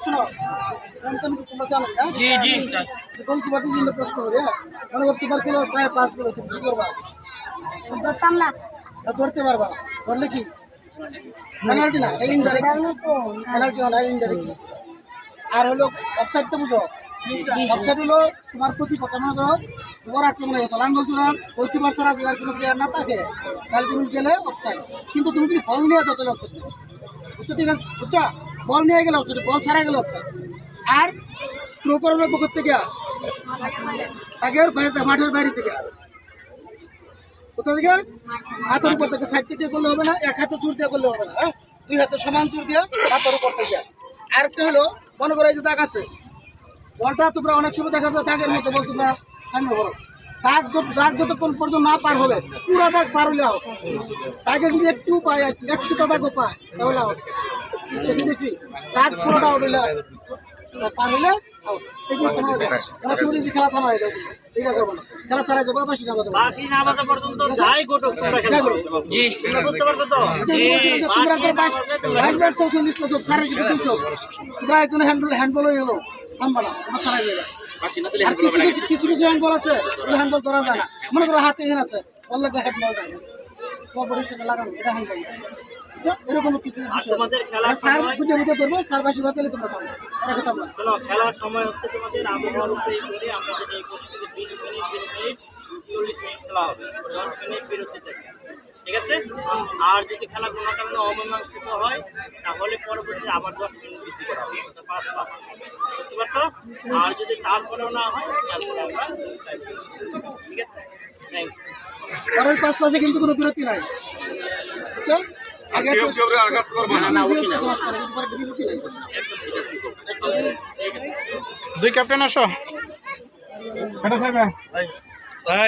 শোনো তোমরা জানো না? জি জি স্যার। গোলকিপারের জন্য প্রশ্ন করি, হ্যাঁ? মনে করো তোমার খেলোয়াড় পায়ে পাস দিল, তুমি কি করবা? ধরতাম না। ধরতে পারবা না, ধরলে কি পেনাল্টি না, ইনডাইরেক্ট পেনাল্টি না, ইনডাইরেক্ট। আর হলো অফসাইড তো বুঝো, অফসাইড হলো তোমার প্রতিপক্ষ, মনে করো তোমার আক্রমণে গেছো, লাঙ্গল চূড়ার গোলকিপার ছাড়া যদি আর কোনো প্লেয়ার না থাকে তাহলে তুমি গেলে অফসাইড। কিন্তু তুমি যদি বল নিয়ে যাও তাহলে অফসাইড বুঝছো, ঠিক আছে বুঝছো? বল নিয়ে গেলে অফসাইড, বল ছাড়া গেলে অফসাইড। আর থ্রো করানোর পক্ষ থেকে আগের মাঠের বাইরে থেকে, কোথা থেকে? হাতের উপর থেকে, সাইড থেকে করলে হবে না, এক হাতে চুর দিয়ে করলে হবে না, হ্যাঁ? দুই হাতে সমান চুর দিয়ে হাতের উপর থেকে। আরেকটা হলো মনে করো এই যে দাগ আছে, বলটা তোমরা অনেক সময় দেখা যায় দাগের মধ্যে বল তোমরা সামনে করো, দাগ যতক্ষণ পর্যন্ত না পার হবে, পুরো দাগ পার হলে আউট। দাগে যদি একটু পায়, একশোটা দাগও পায় তাহলে আউট। সেটি বেশি দাগ পুরোটা আউট হলে পার হলে আউট। এই জিনিসটা অনেক সময় যদি খেলা থামায় দেয়, এইটা করবো না, খেলা চালাই যাবো, বাসি নামাতে জি তোমরা 22 বছর 350 তোমরা একজন হ্যান্ডবল হয়ে গেলো, থামবা না, তোমার চালাই যাবে। আর কিছু হ্যান্ডবল আছে, হ্যান্ডবল ধরা যায় না, মনে করো হাতে এখানে আছে, বললে হ্যান্ডবল যায় বড় সাথে লাগানো, এটা হ্যান্ডবল। এরকম কিছু বিষয় স্যার বুঝে ধরবো, স্যার বাসি বাতালে তোমরা পাবো, এটা কথা বলো। খেলার সময় হচ্ছে তোমাদের আবহাওয়ার উপরে করে আমাদের এই 25 থেকে 20 মিনিট 20 মিনিট 40 মিনিট খেলা হবে, 10 মিনিট বিরতি থাকে, ঠিক আছে? আর যদি খেলা কোনো কারণে অমীমাংসিত হয় তাহলে পরবর্তীতে আবার 10 মিনিট বৃদ্ধি করা হবে, 5 পাস, বুঝতে পারছো? আর যদি তারপরেও না হয় তারপরে আমরা ঠিক আছে। Thank you. পরের 5 পাশে কিন্তু কোনো বিরতি নাই, বুঝছো? আগে দুই ক্যাপ্টেন আসো,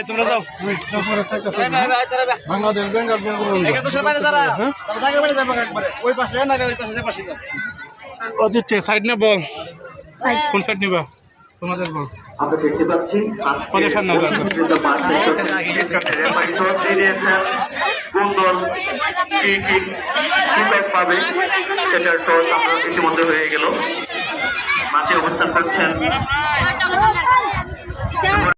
তোমরা যাও বাংলাদেশ বেঙ্গল অজিত সাইড নে বল, কোন সাইড নিবা? তোমাদের বল আমরা দেখতে পাচ্ছি পজিশন না কোন দল ফিডব্যাক পাবে সেটার টস আমরা ইতিমধ্যে হয়ে গেল। মাঠে অবস্থান করছেন